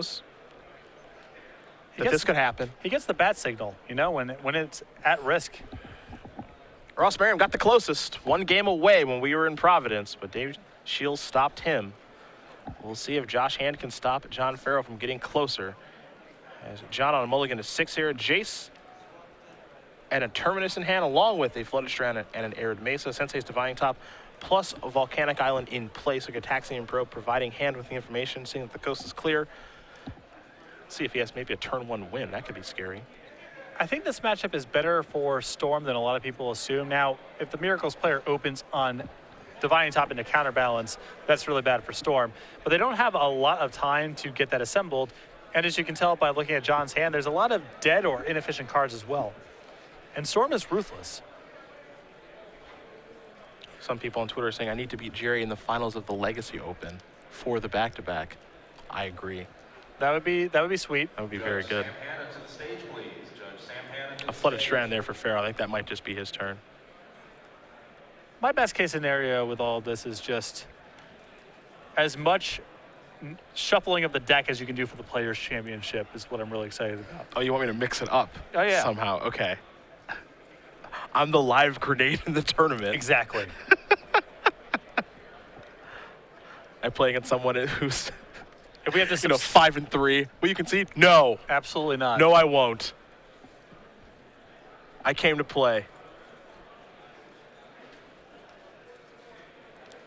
knows that this could happen. He gets the bat signal, you know, when it's at risk. Ross Merriam got the closest, 1 game away when we were in Providence, but Dave Shields stopped him. We'll see if Josh Hand can stop John Farrow from getting closer. As John on a mulligan to 6 here, Jace and a Terminus in hand, along with a Flooded Strand and an Arid Mesa. Sensei's Divining Top plus a Volcanic Island in place. Like a Taxian Probe providing Hand with the information, seeing that the coast is clear. Let's see if he has maybe a turn 1 win. That could be scary. I think this matchup is better for Storm than a lot of people assume. Now, if the Miracles player opens on Divining Top into Counterbalance, that's really bad for Storm. But they don't have a lot of time to get that assembled. And as you can tell by looking at John's hand, there's a lot of dead or inefficient cards as well. And Storm is ruthless. Some people on Twitter are saying, I need to beat Jerry in the finals of the Legacy Open for the back-to-back. I agree. That would be sweet. That would be very good. A Flooded Strand there for Farrow. I think that might just be his turn. My best case scenario with all of this is just as much shuffling of the deck as you can do for the Players' Championship is what I'm really excited about. Oh, you want me to mix it up? Oh, yeah. Somehow, okay. I'm the live grenade in the tournament. Exactly. I play against someone who's, if we have to, 5-3. Will you concede? No. Absolutely not. No, I won't. I came to play.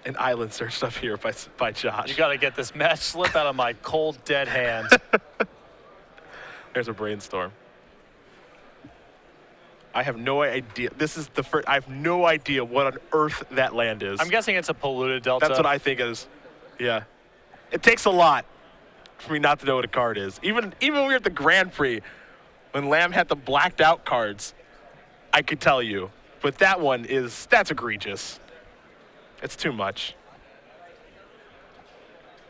An island searched up here by Josh. You got to get this match slip out of my cold, dead hand. There's a brainstorm. I have no idea. This is the first. I have no idea what on earth that land is. I'm guessing it's a polluted delta. That's what I think is. Yeah. It takes a lot for me not to know what a card is. Even when we were at the Grand Prix, when Lamb had the blacked out cards, I could tell you. But that one that's egregious. It's too much.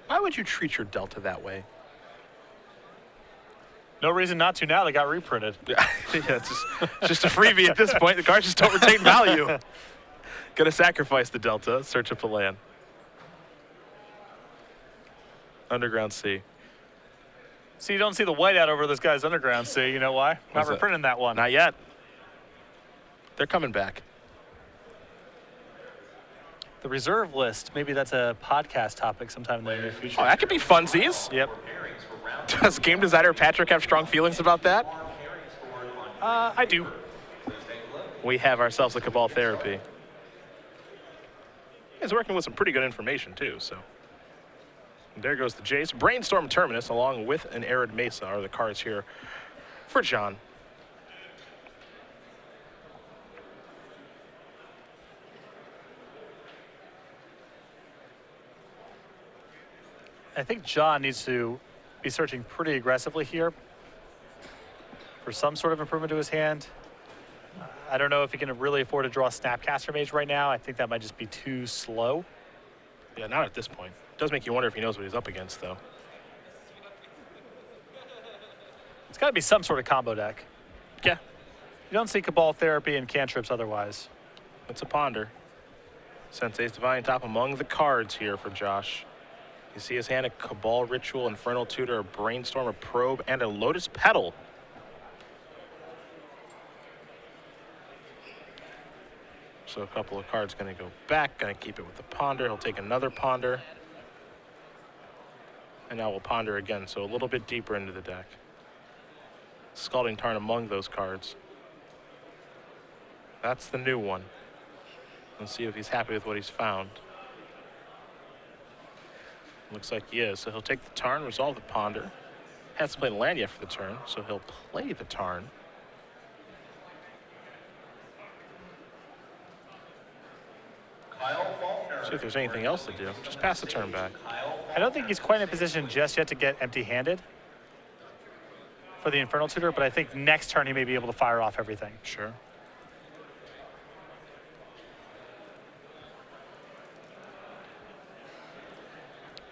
Why would you treat your delta that way? No reason not to now. They got reprinted. Yeah, it's just a freebie at this point. The cards just don't retain value. Gonna sacrifice the delta, search up the land. Underground Sea. See, you don't see the whiteout over this guy's Underground Sea. You know why? Not reprinting that one. Not yet. They're coming back. The reserve list, maybe that's a podcast topic sometime in the near future. Oh, that could be funsies. Yep. Does game designer Patrick have strong feelings about that? I do. We have ourselves a Cabal Therapy. He's working with some pretty good information, too, so. And there goes the Jace. Brainstorm Terminus, along with an Arid Mesa, are the cards here for John. I think John needs to be searching pretty aggressively here for some sort of improvement to his hand. I don't know if he can really afford to draw Snapcaster Mage right now. I think that might just be too slow. Yeah, not at this point. It does make you wonder if he knows what he's up against, though. It's got to be some sort of combo deck. Yeah. You don't see Cabal Therapy and cantrips otherwise. It's a ponder. Sensei's Divine Top among the cards here for Josh. You see his hand, a Cabal Ritual, Infernal Tutor, a Brainstorm, a Probe, and a Lotus Petal. So a couple of cards going to go back, going to keep it with the Ponder. He'll take another Ponder. And now we'll Ponder again, so a little bit deeper into the deck. Scalding Tarn among those cards. That's the new one. Let's see if he's happy with what he's found. Looks like he is. So he'll take the Tarn, resolve the Ponder. Hasn't played land yet for the turn, so he'll play the Tarn. See if there's anything else to do. Just pass the turn back. I don't think he's quite in a position just yet to get empty-handed for the Infernal Tutor, but I think next turn he may be able to fire off everything. Sure.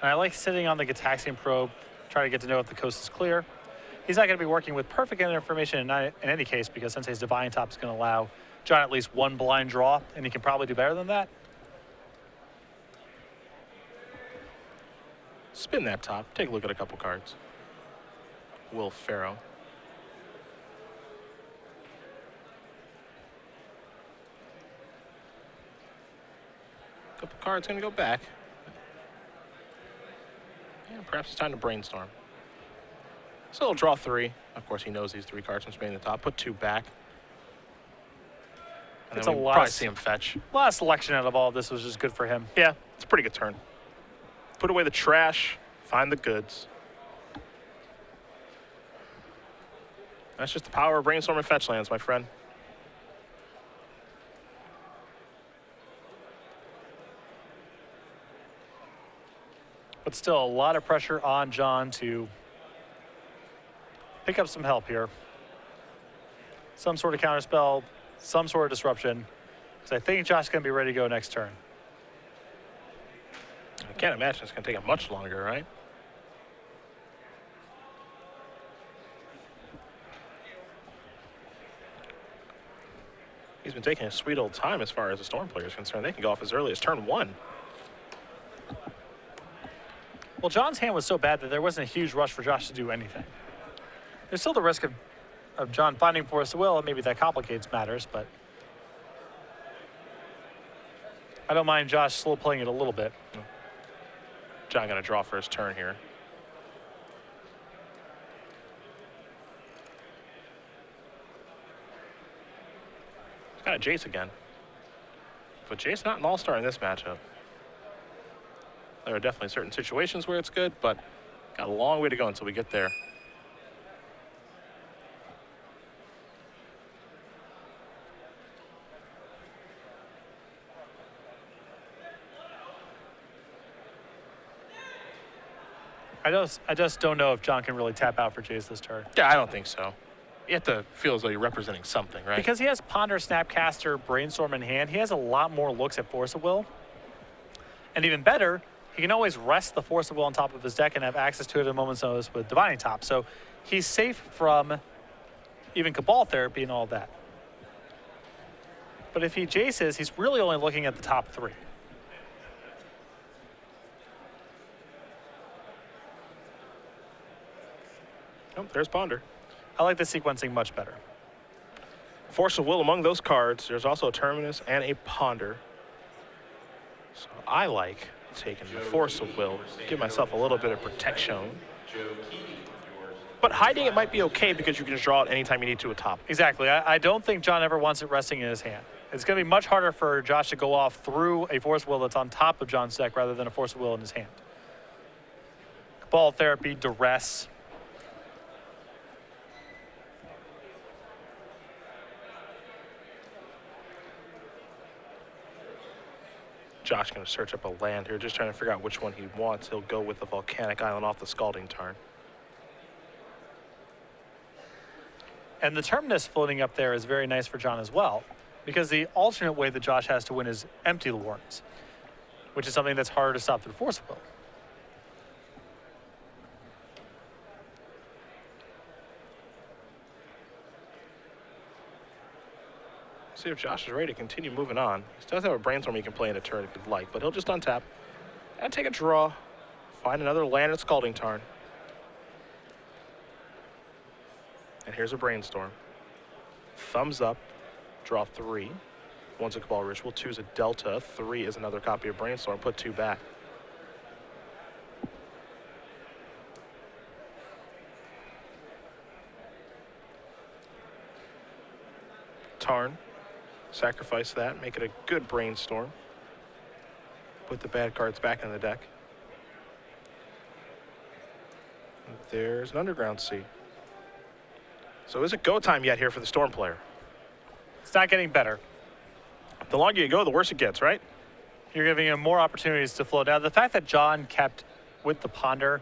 And I like sitting on the Gataxian Probe, trying to get to know if the coast is clear. He's not going to be working with perfect information in any case, because Sensei's Divine Top is going to allow John at least one blind draw, and he can probably do better than that. Spin that top. Take a look at a couple cards. Will Farrow. Couple cards going to go back. And perhaps it's time to brainstorm. So he'll draw 3. Of course, he knows these 3 cards from spinning the top. Put 2 back. And It's then a we'll lot probably of- see him fetch. A lot of selection out of all of this was just good for him. Yeah, it's a pretty good turn. Put away the trash, find the goods. That's just the power of brainstorm and fetch lands, my friend. But still a lot of pressure on John to pick up some help here. Some sort of counterspell, some sort of disruption. Because I think Josh's going to be ready to go next turn. I can't imagine it's going to take him much longer, right? He's been taking a sweet old time as far as the Storm player is concerned. They can go off as early as turn 1. Well, John's hand was so bad that there wasn't a huge rush for Josh to do anything. There's still the risk of John finding Force of Will, and maybe that complicates matters, but I don't mind Josh slow playing it a little bit. John going to draw for his turn here. He's got a Jace again. But Jace not an all-star in this matchup. There are definitely certain situations where it's good, but got a long way to go until we get there. I just don't know if John can really tap out for Jace this turn. Yeah, I don't think so. You have to feel as though you're representing something, right? Because he has Ponder, Snapcaster, Brainstorm in hand, he has a lot more looks at Force of Will. And even better, he can always rest the Force of Will on top of his deck and have access to it at a moment's notice with Divining Top. So he's safe from even Cabal Therapy and all of that. But if he Jaces, he's really only looking at the top 3. Oh, there's Ponder. I like the sequencing much better. Force of Will among those cards. There's also a Terminus and a Ponder. So I like taking the Force of Will, give myself a little bit of protection. But hiding it might be okay because you can just draw it anytime you need to atop. Exactly. I don't think John ever wants it resting in his hand. It's going to be much harder for Josh to go off through a Force of Will that's on top of John's deck rather than a Force of Will in his hand. Cabal Therapy, Duress. Josh going to search up a land here, just trying to figure out which one he wants. He'll go with the Volcanic Island off the Scalding Tarn. And the Terminus floating up there is very nice for John as well, because the alternate way that Josh has to win is empty the Worms, which is something that's harder to stop through Force of Will. See if Josh is ready to continue moving on. He does have a Brainstorm he can play in a turn if he'd like, but he'll just untap and take a draw, find another land at Scalding Tarn. And here's a Brainstorm. Thumbs up, draw 3. 1's a Cabal Ritual, 2's a Delta, 3 is another copy of Brainstorm, put 2 back. Tarn. Sacrifice that, make it a good Brainstorm. Put the bad cards back in the deck. There's an Underground Sea. So is it go time yet here for the Storm player? It's not getting better. The longer you go, the worse it gets, right? You're giving him more opportunities to float. Now, the fact that John kept with the Ponder,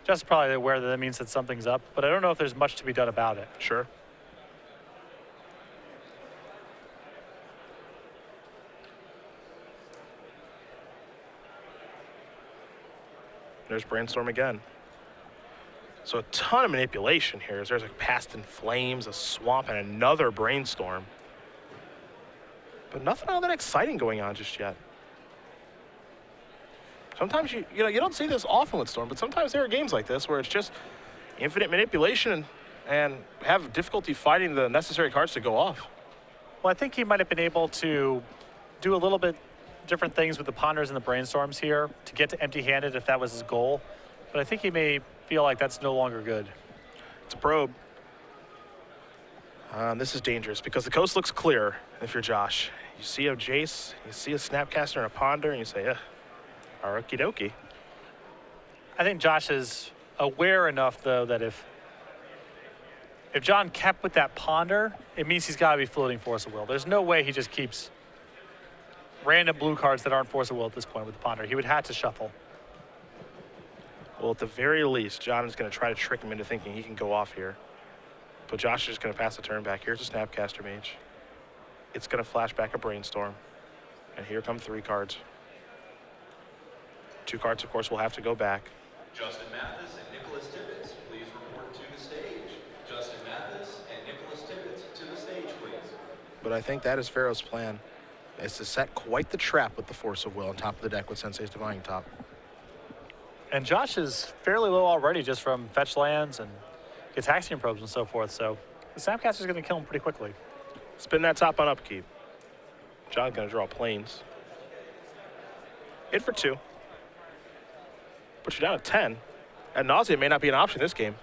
just probably aware that that means that something's up, but I don't know if there's much to be done about it. Sure. There's Brainstorm again. So a ton of manipulation here. There's a Past in Flames, a Swamp, and another Brainstorm. But nothing all that exciting going on just yet. Sometimes you don't see this often with Storm, but sometimes there are games like this where it's just, infinite manipulation and have difficulty finding the necessary cards to go off. Well, I think he might have been able to do a little bit different things with the ponders and the brainstorms here to get to empty-handed if that was his goal. But I think he may feel like that's no longer good. It's a probe. This is dangerous because the coast looks clear if you're Josh. You see a Jace, you see a Snapcaster and a Ponder, and you say, okie dokie. I think Josh is aware enough, though, that if John kept with that Ponder, it means he's got to be floating Force of Will. There's no way he just keeps random blue cards that aren't Force of Will at this point with the Ponder. He would have to shuffle. Well, at the very least, John is going to try to trick him into thinking he can go off here. But Josh is just going to pass the turn back. Here's a Snapcaster Mage. It's going to flash back a Brainstorm. And here come 3 cards. 2 cards, of course, will have to go back. Justin Mathis and Nicholas Tibbetts, please report to the stage. Justin Mathis and Nicholas Tibbetts to the stage, please. But I think that is Farrow's plan, is to set quite the trap with the Force of Will on top of the deck with Sensei's Divining Top. And Josh is fairly low already just from fetch lands and Gitaxian probes and so forth, so the Snapcaster is going to kill him pretty quickly. Spin that top on upkeep. John's going to draw planes. Hit for 2. Put you down at 10. Ad nauseam may not be an option this game.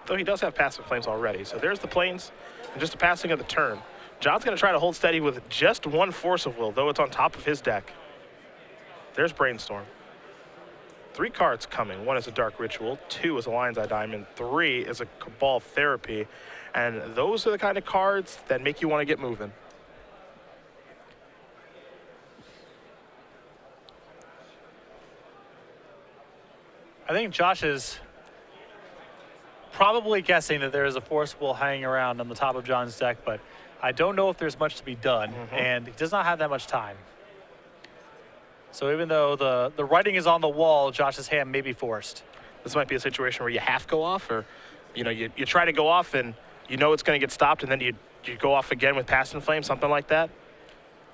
Though he does have passive flames already. So there's the planes and just a passing of the turn. John's going to try to hold steady with just 1 Force of Will, though it's on top of his deck. There's Brainstorm. 3 cards coming. 1 is a Dark Ritual, 2 is a Lion's Eye Diamond, 3 is a Cabal Therapy. And those are the kind of cards that make you want to get moving. I think Josh is probably guessing that there is a Force Will hanging around on the top of John's deck, but I don't know if there's much to be done, and he does not have that much time. So even though the writing is on the wall, Josh's hand may be forced. This might be a situation where you half go off, or you try to go off and you know it's going to get stopped, and then you go off again with Passing Flame, something like that.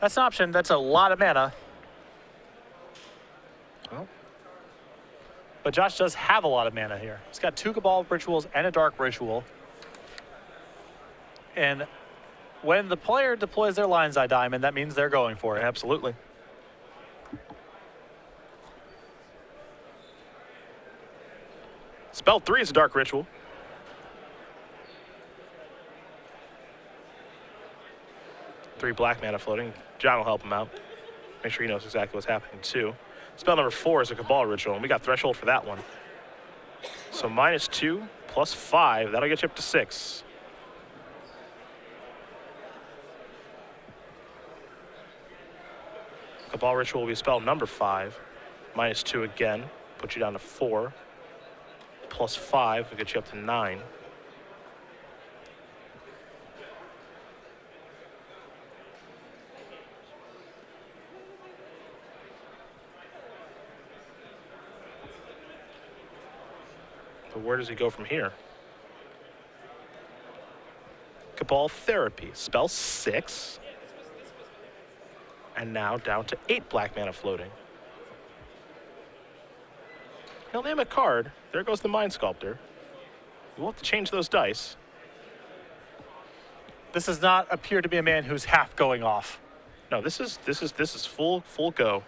That's an option. That's a lot of mana. Well, but Josh does have a lot of mana here. He's got 2 Cabal Rituals and a Dark Ritual. And when the player deploys their Lion's Eye Diamond, that means they're going for it. absolutely. Spell 3 is a Dark Ritual. Three black mana floating. John will help him out. Make sure he knows exactly what's happening too. Spell number 4 is a Cabal Ritual, and we got Threshold for that one. So -2 plus 5, that'll get you up to 6. Cabal Ritual will be spell number 5. -2 again, put you down to 4. Plus 5 will get you up to 9. But where does he go from here? Cabal Therapy, spell 6. And now down to 8 black mana floating. He'll name a card. There goes the Mind Sculptor. We'll have to change those dice. This does not appear to be a man who's half going off. No, this is full go.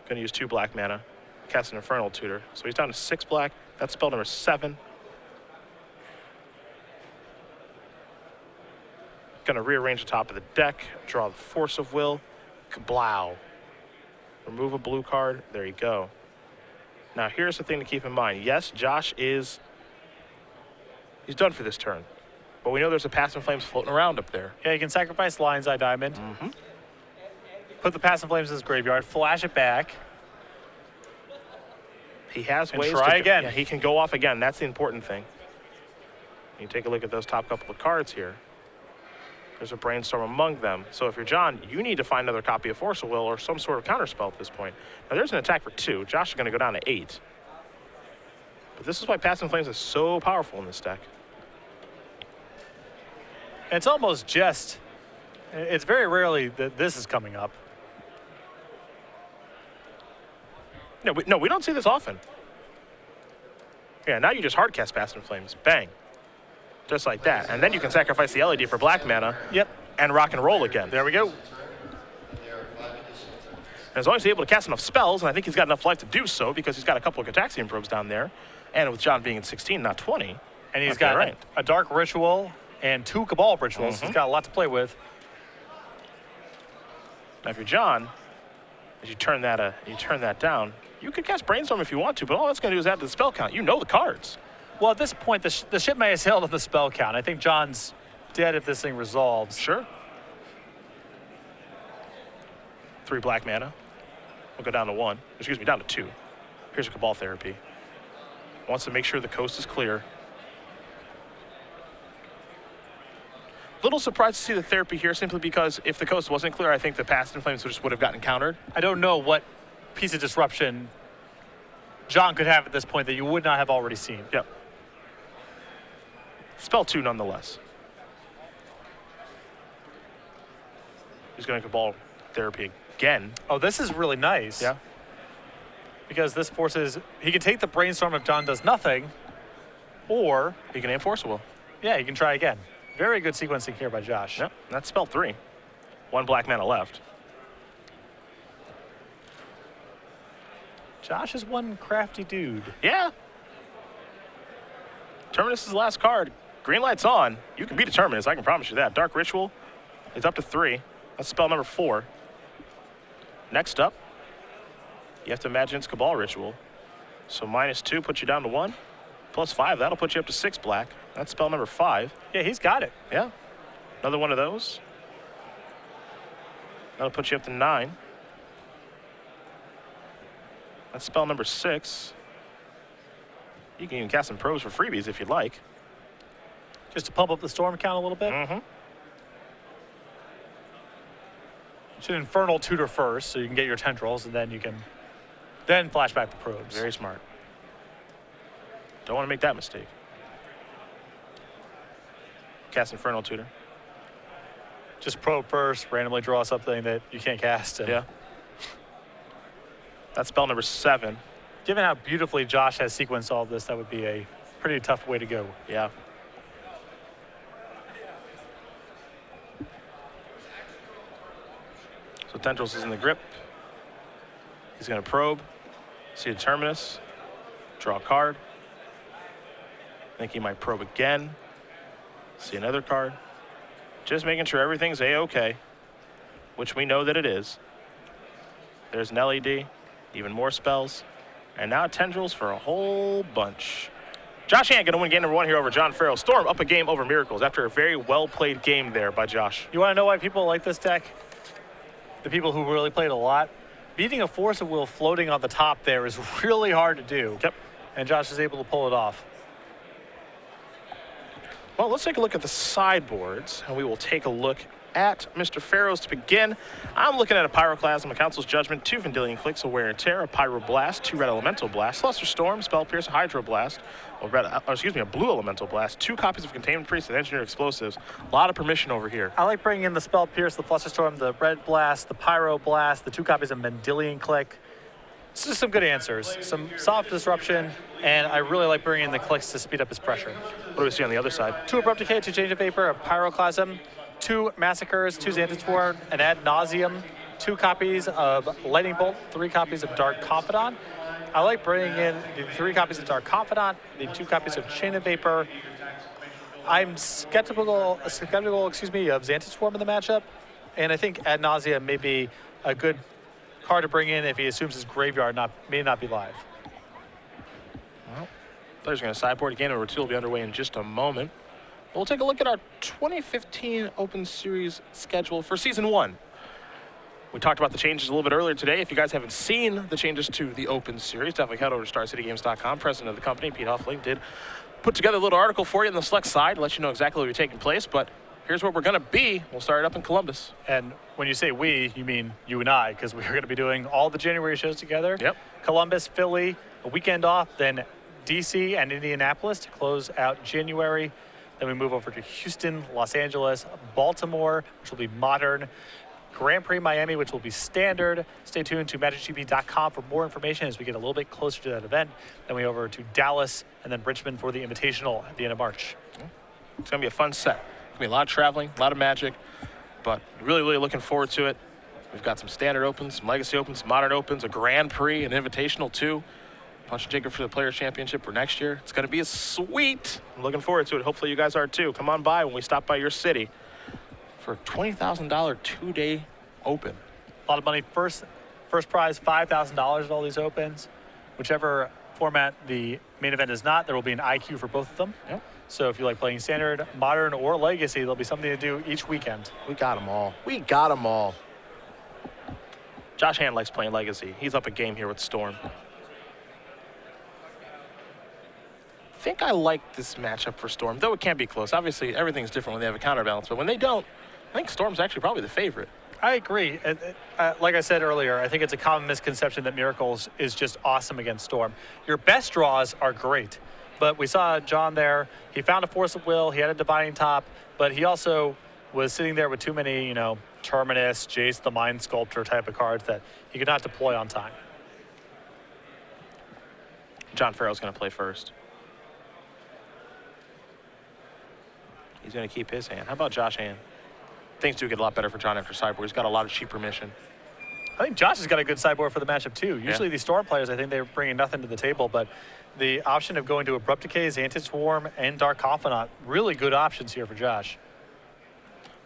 Gonna use 2 black mana. Cast an Infernal Tutor. So he's down to 6 black. That's spell number 7. Gonna rearrange the top of the deck. Draw the Force of Will. Kablow. Remove a blue card. There you go. Now here's the thing to keep in mind. Yes, Josh he's done for this turn. But we know there's a Passing Flames floating around up there. Yeah, you can sacrifice Lion's Eye Diamond. Put the Passing Flames in his graveyard, flash it back. He has And ways try to again. Yeah, he can go off again. That's the important thing. You take a look at those top couple of cards here. There's a Brainstorm among them. So if you're John, you need to find another copy of Force of Will or some sort of counterspell at this point. Now there's an attack for 2. Josh is going to go down to 8. But this is why Passing Flames is so powerful in this deck. It's almost just, it's very rarely that this is coming up. No, we don't see this often. Yeah, now you just hard cast Past in Flames. Bang. Just like that. And then you can sacrifice the LED for black mana. Yep. And rock and roll again. There we go. And as long as he's able to cast enough spells, and I think he's got enough life to do so because he's got a couple of Gataxian probes down there, and with John being in 16, not 20. And he's got a Dark Ritual and 2 Cabal Rituals. He's got a lot to play with. Now, if you're John, as you turn that down, you could cast Brainstorm if you want to, but all that's going to do is add to the spell count. You know the cards. Well, at this point, the ship may have sailed on the spell count. I think John's dead if this thing resolves. Sure. 3 black mana. We'll go down to 1. Excuse me, down to 2. Here's a Cabal Therapy. Wants to make sure the coast is clear. Little surprised to see the therapy here simply because if the coast wasn't clear, I think the Past in Flames just would have gotten countered. I don't know what piece of disruption John could have at this point that you would not have already seen. Yep. Spell 2 nonetheless. He's going to Cabal Therapy again. Oh, this is really nice. Yeah. Because this forces, he can take the Brainstorm if John does nothing, or He can Enforce Will. yeah, he can try again. Very good sequencing here by Josh. Yep, that's spell 3. 1 black mana left. Josh is one crafty dude. Yeah. Terminus is the last card. Green light's on. You can beat a Terminus, I can promise you that. Dark Ritual is up to 3. That's spell number 4. Next up, you have to imagine it's Cabal Ritual. So -2 puts you down to 1. +5, that'll put you up to 6 black. That's spell number 5. Yeah, he's got it. Yeah. Another one of those. That'll put you up to 9. That's spell number 6. You can even cast some probes for freebies if you'd like. Just to pump up the storm count a little bit. Mm-hmm. Should Infernal Tutor first so you can get your tendrils, and then you can flash back the probes. Very smart. Don't want to make that mistake. Cast Infernal Tutor. Just probe first, randomly draw something that you can't cast. Yeah. That's spell number 7. Given how beautifully Josh has sequenced all of this, that would be a pretty tough way to go. Yeah. So Tendrils is in the grip. He's going to probe. See a Terminus. Draw a card. Think he might probe again. See another card. Just making sure everything's A-OK, which we know that it is. There's an LED, even more spells, and now Tendrils for a whole bunch. Josh Hand going to win game number 1 here over John Farrow. Storm up a game over Miracles after a very well-played game there by Josh. You want to know why people like this deck? The people who really played a lot. Beating a Force of Will floating on the top there is really hard to do. Yep. And Josh is able to pull it off. Well, let's take a look at the sideboards, and we will take a look at Mr. Farrow's to begin. I'm looking at a Pyroclasm, a Council's Judgment, 2 Vendilion Clicks, a Wear and Tear, a Pyroblast, 2 Red Elemental Blast, Luster Storm, Spell Pierce, a Hydroblast, a Blue Elemental Blast, 2 copies of Containment Priest and Engineered Explosives. A lot of permission over here. I like bringing in the Spell Pierce, the Flusterstorm, the Red Blast, the Pyro Blast, the 2 copies of Mendilian Click. It's just some good answers. Some soft disruption, and I really like bringing in the clicks to speed up his pressure. What do we see on the other side? 2 Abrupt Decay, 2 Change of Vapor, a Pyroclasm, 2 Massacres, 2 Xanthosworn, an Ad Nauseam, 2 copies of Lightning Bolt, 3 copies of Dark Confidant. I like bringing in the 3 copies of Dark Confidant, the 2 copies of Chain of Vapor. I'm skeptical of Xanthosworn in the matchup, and I think Ad Nauseam may be a good card to bring in if he assumes his graveyard may not be live. Well, players are going to sideboard. Game number 2 will be underway in just a moment. We'll take a look at our 2015 Open Series schedule for Season 1. We talked about the changes a little bit earlier today. If you guys haven't seen the changes to the Open Series, definitely head over to StarCityGames.com. President of the company, Pete Huffling, did put together a little article for you on the select side to let you know exactly what will be taking place. But here's where we're going to be. We'll start it up in Columbus. And when you say we, you mean you and I, because we're going to be doing all the January shows together. Yep. Columbus, Philly, a weekend off, then DC and Indianapolis to close out January. Then we move over to Houston, Los Angeles, Baltimore, which will be modern. Grand Prix Miami, which will be standard. Stay tuned to MagicGP.com for more information as we get a little bit closer to that event. Then we over to Dallas and then Richmond for the Invitational at the end of March. It's going to be a fun set. It's going to be a lot of traveling, a lot of magic, but really, really looking forward to it. We've got some standard opens, some legacy opens, some modern opens, a Grand Prix, an Invitational too. Punch and Jacob for the Players Championship for next year. It's going to be sweet. I'm looking forward to it. Hopefully you guys are too. Come on by when we stop by your city for a $20,000 2-day open. A lot of money. First prize, $5,000 at all these opens. Whichever format the main event is not, there will be an IQ for both of them. Yep. So if you like playing standard, modern, or legacy, there'll be something to do each weekend. We got them all. We got them all. Josh Hand likes playing legacy. He's up a game here with Storm. I think I like this matchup for Storm, though it can't be close. Obviously, everything's different when they have a counterbalance, but when they don't, I think Storm's actually probably the favorite. I agree. Like I said earlier, I think it's a common misconception that Miracles is just awesome against Storm. Your best draws are great, but we saw John there. He found a Force of Will. He had a Divining Top, but he also was sitting there with too many, Terminus, Jace the Mind Sculptor type of cards that he could not deploy on time. John Farrow's going to play first. He's going to keep his hand. How about Josh Hand? Things do get a lot better for John after sideboard. He's got a lot of cheap permission. I think Josh has got a good sideboard for the matchup too. Usually these Storm players, I think they're bringing nothing to the table, but the option of going to Abrupt Decay, Xantid Swarm, and Dark Confidant, really good options here for Josh.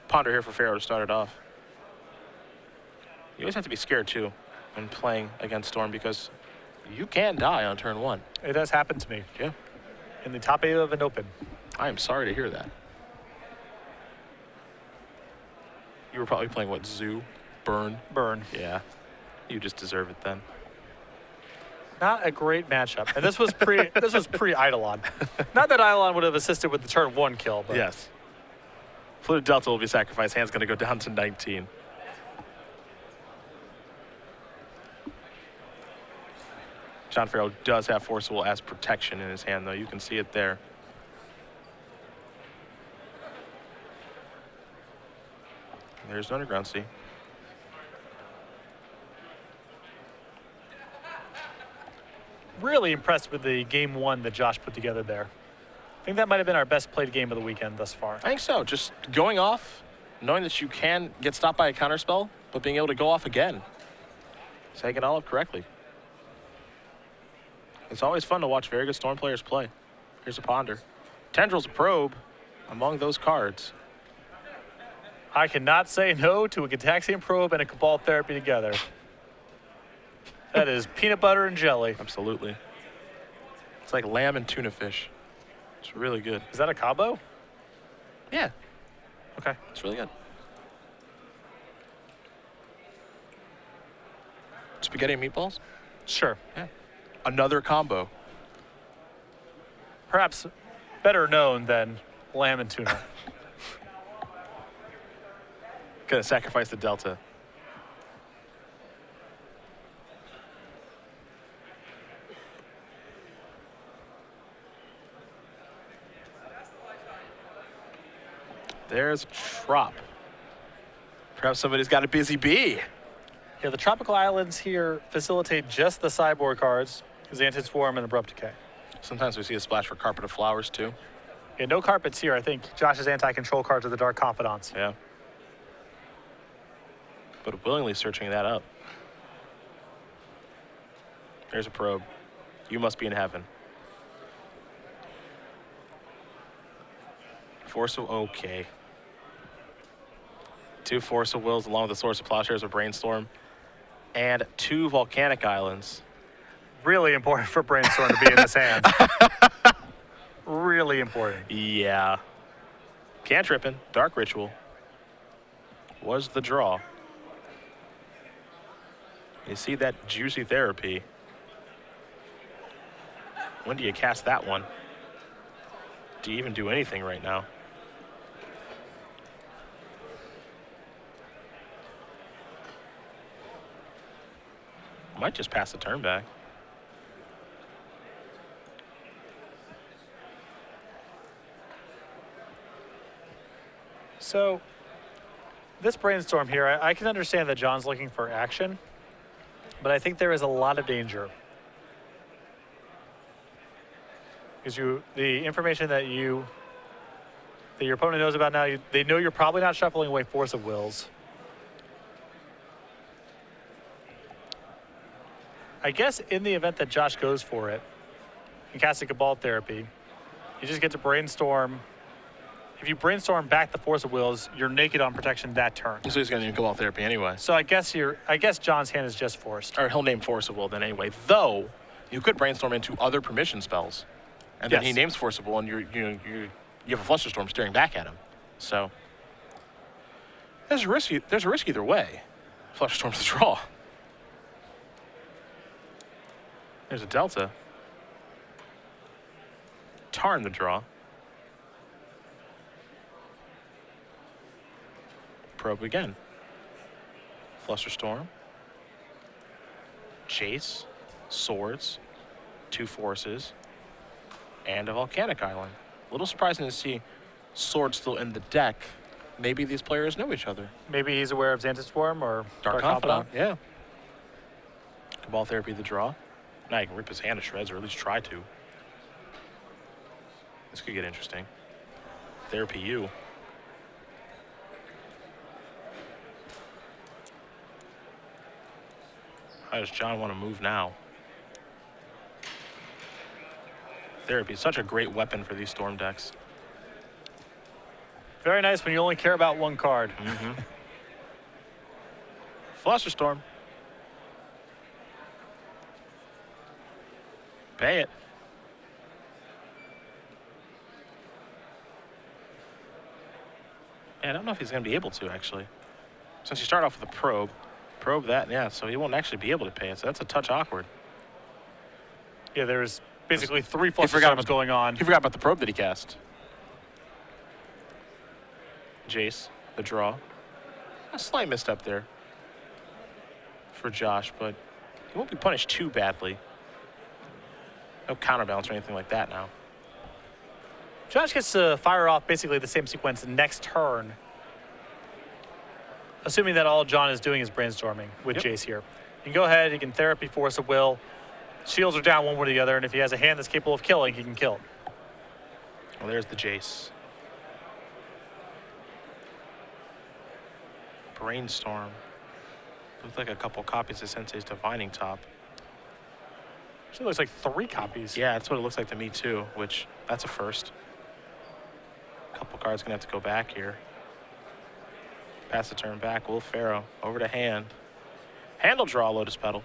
Ponder here for Farrow to start it off. You always have to be scared too when playing against Storm because you can die on turn 1. It has happened to me. Yeah. In the top 8 of an open. I am sorry to hear that. You were probably playing what, Zoo? Burn? Burn. Yeah. You just deserve it then. Not a great matchup. And this was pre Eidolon. Not that Eidolon would have assisted with the turn 1 kill, but Yes. Fluted Delta will be sacrificed. Hand's going to go down to 19. John Farrow does have Force of Will as protection in his hand, though. You can see it there. There's the Underground Sea. really impressed with the game 1 that Josh put together there. I think that might have been our best played game of the weekend thus far. I think so. Just going off, knowing that you can get stopped by a counterspell, but being able to go off again. Setting it all up correctly. It's always fun to watch very good Storm players play. Here's a Ponder. Tendril's a Probe among those cards. I cannot say no to a Gataxian Probe and a Cabal Therapy together. That is peanut butter and jelly. Absolutely. It's like lamb and tuna fish. It's really good. Is that a combo? Yeah, Okay. it's really good. Spaghetti and meatballs? Sure. Yeah. Another combo. Perhaps better known than lamb and tuna. Gonna sacrifice the Delta. There's a Trop. Perhaps somebody's got a busy bee. Yeah, the tropical islands here facilitate just the sideboard cards, Xantid Swarm and Abrupt Decay. Sometimes we see a splash for Carpet of Flowers, too. Yeah, no carpets here. I think Josh's anti-control cards are the Dark Confidants. Yeah. But willingly searching that up. There's a Probe. You must be in heaven. Force of, okay. 2 Force of Wills along with the Source of Plowshares of Brainstorm. And 2 Volcanic Islands. Really important for Brainstorm to be in his hand. Really important. Yeah. Cantrippin', Dark Ritual. Was the draw. You see that juicy therapy. When do you cast that one? Do you even do anything right now? Might just pass the turn back. So this brainstorm here, I can understand that John's looking for action, but I think there is a lot of danger. Because the information that your opponent knows about now, they know you're probably not shuffling away Force of Wills. I guess in the event that Josh goes for it and casts a Cabal Therapy, you just get to brainstorm. If you brainstorm back the Force of Wills, you're naked on protection that turn. So he's going to need Cabal Therapy anyway. So I guess John's hand is just forced. Or he'll name Force of Will then anyway. Though you could brainstorm into other permission spells, and then he names Force of Will, and you have a Flusterstorm staring back at him. So there's a risk either way. Flusterstorm's the draw. There's a Delta. Tarn the draw. Probe again. Flusterstorm. Chase. Swords. 2 forces. And a Volcanic Island. A little surprising to see Swords still in the deck. Maybe these players know each other. Maybe he's aware of Xanthid Swarm or Dark Confidant. Yeah. Cabal Therapy the draw. Now you can rip his hand to shreds, or at least try to. This could get interesting. Therapy U. How does John want to move now? Therapy is such a great weapon for these Storm decks. Very nice when you only care about one card. Mm-hmm. Flusterstorm. Pay it. Yeah, I don't know if he's going to be able to, actually. Since you start off with a probe that, yeah, so he won't actually be able to pay it, so that's a touch awkward. Yeah, there's basically 3 Flusterstorms going on. He forgot about the probe that he cast. Jace, the draw. A slight misstep there for Josh, but he won't be punished too badly. No counterbalance or anything like that now. Josh gets to fire off basically the same sequence next turn, assuming that all John is doing is brainstorming with Jace here. You can go ahead, he can Therapy Force of Will. Shields are down one way or the other, and if he has a hand that's capable of killing, he can kill. Well, there's the Jace. Brainstorm. Looks like a couple copies of Sensei's Divining Top. Actually looks like 3 copies. Yeah, that's what it looks like to me too, which that's a first. Couple cards gonna have to go back here. Pass the turn back. Will Farrow over to hand. Handle draw Lotus Petal.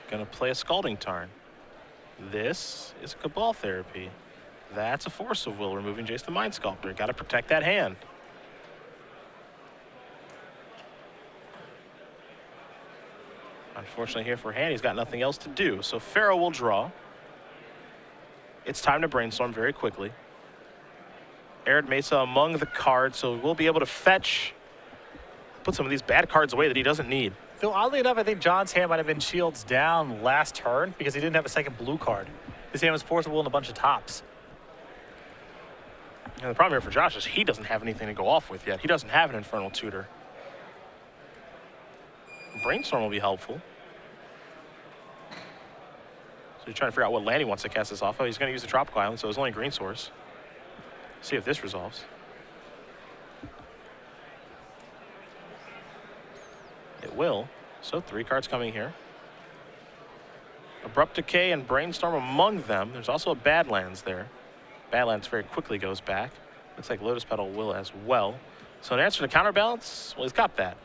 Gonna play a Scalding Tarn. This is a Cabal Therapy. That's a Force of Will, removing Jace the Mind Sculptor. Gotta protect that hand. Unfortunately here for hand, he's got nothing else to do. So Farrow will draw. It's time to brainstorm very quickly. Arid Mesa among the cards, so we'll be able to fetch, put some of these bad cards away that he doesn't need. Though oddly enough, I think John's hand might have been shields down last turn because he didn't have a second blue card. His hand was Force of Will and a bunch of tops. And the problem here for Josh is he doesn't have anything to go off with yet. He doesn't have an Infernal Tutor. Brainstorm will be helpful. So he's trying to figure out what land he wants to cast this off of. He's going to use the Tropical Island, so it's only a green source. See if this resolves. It will. So 3 cards coming here. Abrupt Decay and Brainstorm among them. There's also a Badlands there. Badlands very quickly goes back. Looks like Lotus Petal will as well. So in answer to counterbalance, well, he's got that.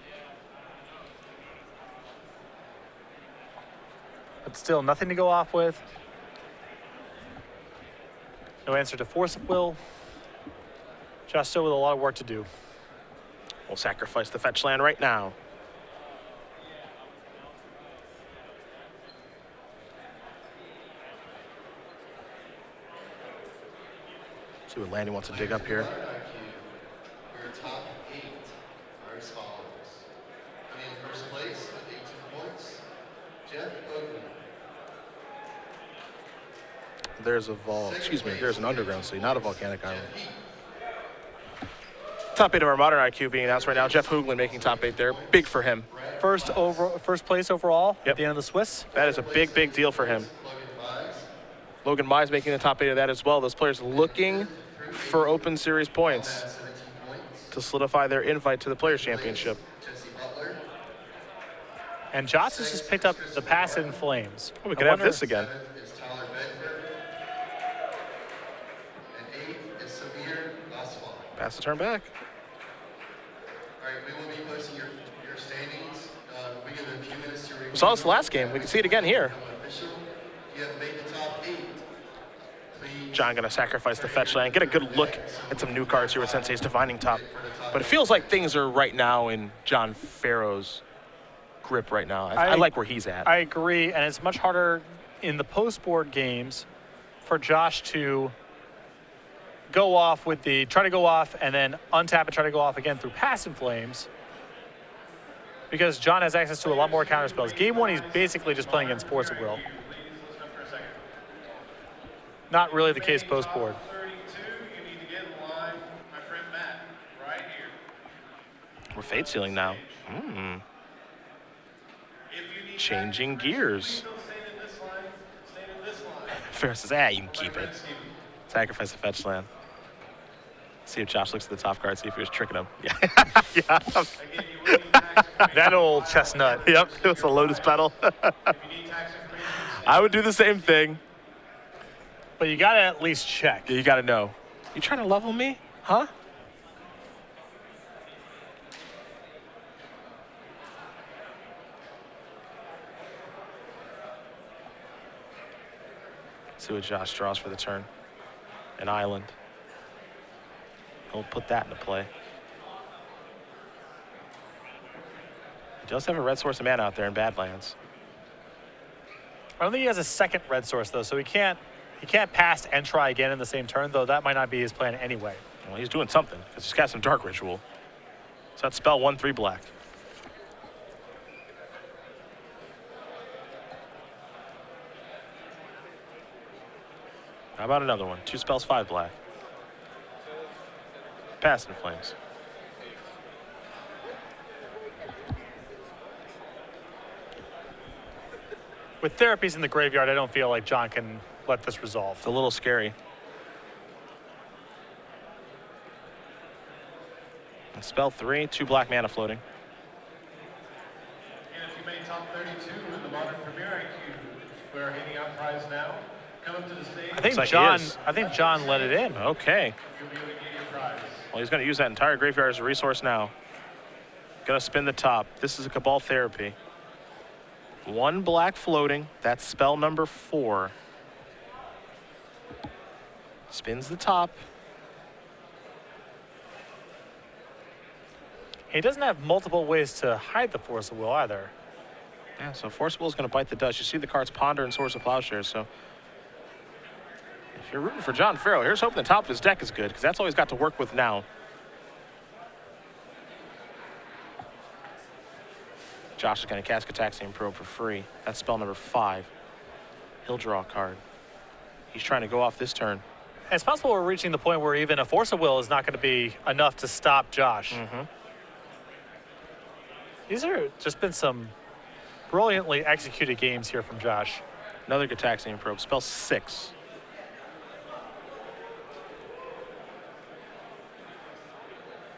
But still, nothing to go off with. No answer to Force of Will. Josh still with a lot of work to do. We'll sacrifice the fetch land right now. See what land he wants to dig up here. Your top 8 are as follows. Coming in first place with 18 points, Jeff Oakley. There's a there's an Underground Sea, not a Volcanic Island. Top 8 of our modern IQ being announced right now. Jeff Hoogland making top 8 there. Big for him. First place overall Yep. at the end of the Swiss. That is a big, big deal for him. Logan Mize. Logan Mize making the top 8 of that as well. Those players looking for Open Series points 17 points. to solidify their invite to the Players' Championship. Jesse Butler. And Josh has just picked up the pass in flames. Oh, we could have this again. 7th is Tyler Bedford. And 8th is Samir Oswald. Pass the turn back. All right, we will be posting your standings. We give a few minutes to review. We saw this last game. We can see it again here. Official. If you have made the top 8, please. John gonna sacrifice the fetch land. Get a good look at some new cards here with Sensei's Divining Top. But it feels like things are right now in John Farrow's grip right now. I like where he's at. I agree, and it's much harder in the post-board games for Josh to go off with try to go off and then untap and try to go off again through Pass in Flames, because John has access to a lot more counter spells. Game 1, he's basically just playing against Force of Will. Not really the case post-board. 32, you need to get in line, my friend Matt, right here. We're fate sealing now. Changing gears. Stay in this line, stay in this line. Farrow says, you can keep it. Sacrifice the fetch land. See if Josh looks at the top card, see if he was tricking him. Yeah. Yeah. Again, you will need tax information. That old chestnut. Yep, it was a lotus pedal. If you need tax information, I would do the same thing. But you got to at least check. Yeah, you gotta know. You trying to level me? Huh? See what Josh draws for the turn. An island. He'll put that into play. He does have a red source of mana out there in Badlands. I don't think he has a second red source, though, so he can't pass and try again in the same turn, though that might not be his plan anyway. Well, he's doing something, because he's got some Dark Ritual. So that's spell 1/3 black. How about another one? 2 spells, 5 black. Pass in Flames. With therapies in the graveyard, I don't feel like John can let this resolve. It's a little scary. And spell 3, 2 black mana floating. and if you made top 32 in the Modern Premier IQ, we're handing out prize now. Come up to the stage, I think like he John. is. I think John let it in. Okay. you'll be able to get your prize. Well, he's going to use that entire graveyard as a resource now. Going to spin the top. This is a Cabal Therapy. 1 black floating. That's spell number 4. Spins the top. He doesn't have multiple ways to hide the Force of Will either. Yeah, so Force of Will is going to bite the dust. You see the cards Ponder and Source of Plowshare. So if you're rooting for John Farrow, here's hoping the top of his deck is good, because that's all he's got to work with now. Josh is going to cast Cataxian Probe for free. That's spell number 5. He'll draw a card. He's trying to go off this turn. And it's possible we're reaching the point where even a Force of Will is not going to be enough to stop Josh. These are just been some brilliantly executed games here from Josh. Another Cataxian Probe. Spell 6.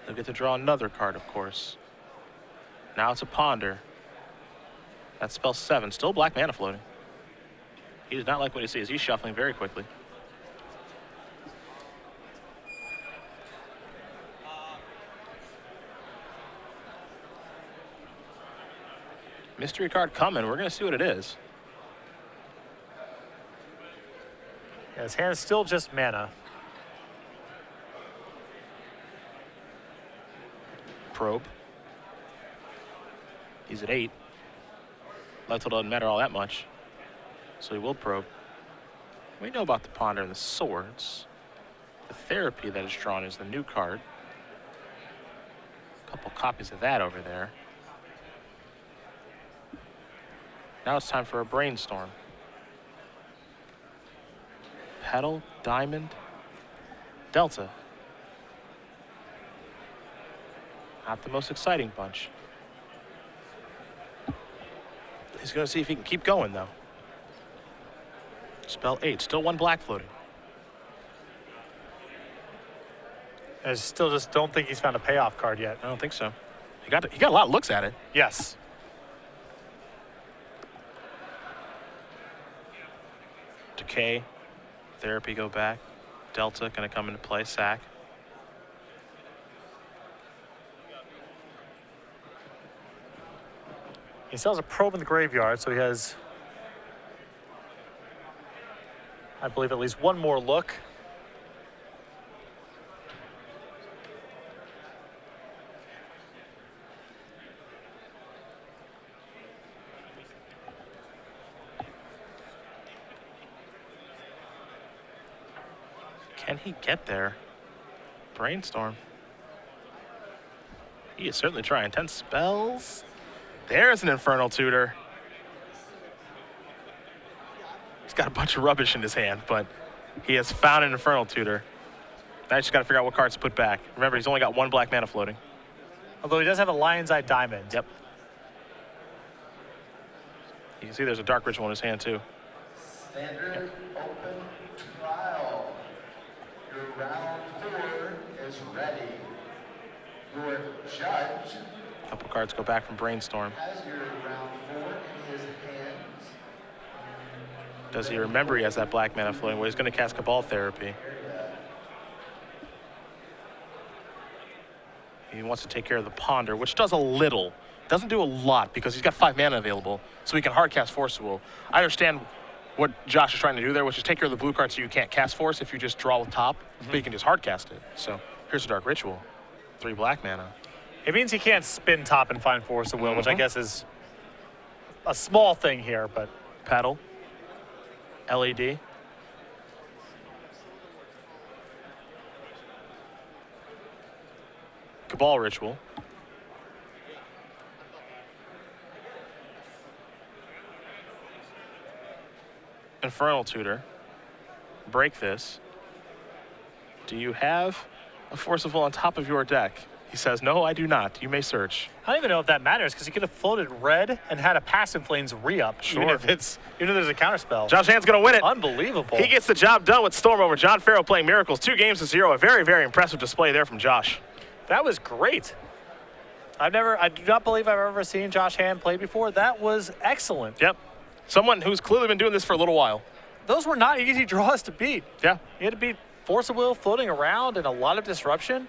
He'll get to draw another card, of course. Now it's a Ponder. That's spell 7. Still black mana floating. He does not like what he sees. He's shuffling very quickly. Mystery card coming. We're going to see what it is. Yeah, his hand is still just mana. Probe. He's at 8. Lethal doesn't matter all that much, so he will probe. We know about the Ponder and the Swords. The Therapy that is drawn is the new card. A couple copies of that over there. Now it's time for a Brainstorm. Petal, Diamond, Delta. Not the most exciting bunch. He's going to see if he can keep going, though. Spell 8, still 1 black floating. I still just don't think he's found a payoff card yet. I don't think so. He got a lot of looks at it. Yes. Decay, therapy go back. Delta going to come into play, sack. He still has a probe in the graveyard, so he has, I believe, at least one more look. Can he get there? Brainstorm. He is certainly trying. 10 spells. There's an Infernal Tutor. He's got a bunch of rubbish in his hand, but he has found an Infernal Tutor. Now he's just got to figure out what cards to put back. Remember, he's only got 1 black mana floating. Although he does have a Lion's Eye Diamond. Yep. You can see there's a Dark Ritual in his hand, too. Standard open trial. Your round 4 is ready. Your judge A couple cards go back from Brainstorm. has your round 4 in his hands. Does he remember he has that black mana floating? Well, he's going to cast Cabal Therapy. He wants to take care of the Ponder, which does a little. Doesn't do a lot because he's got 5 mana available, so he can hard cast Force of Will. I understand what Josh is trying to do there, which is take care of the blue card so you can't cast Force if you just draw with top, but you can just hard cast it. So here's a Dark Ritual, 3 black mana. It means he can't spin top and find Force of Will, which I guess is a small thing here, but Paddle, LED. Cabal Ritual. Infernal Tutor. Break this. Do you have a Force of Will on top of your deck? He says, no, I do not. You may search. I don't even know if that matters because he could have floated red and had a Passive Flames re-up, Sure. even if there's a counterspell. Josh Hand's going to win it. Unbelievable. He gets the job done with Storm over John Farrow playing Miracles. 2 games to 0. A very, very impressive display there from Josh. That was great. I do not believe I've ever seen Josh Hand play before. That was excellent. Yep. Someone who's clearly been doing this for a little while. Those were not easy draws to beat. Yeah. You had to beat Force of Will floating around and a lot of disruption.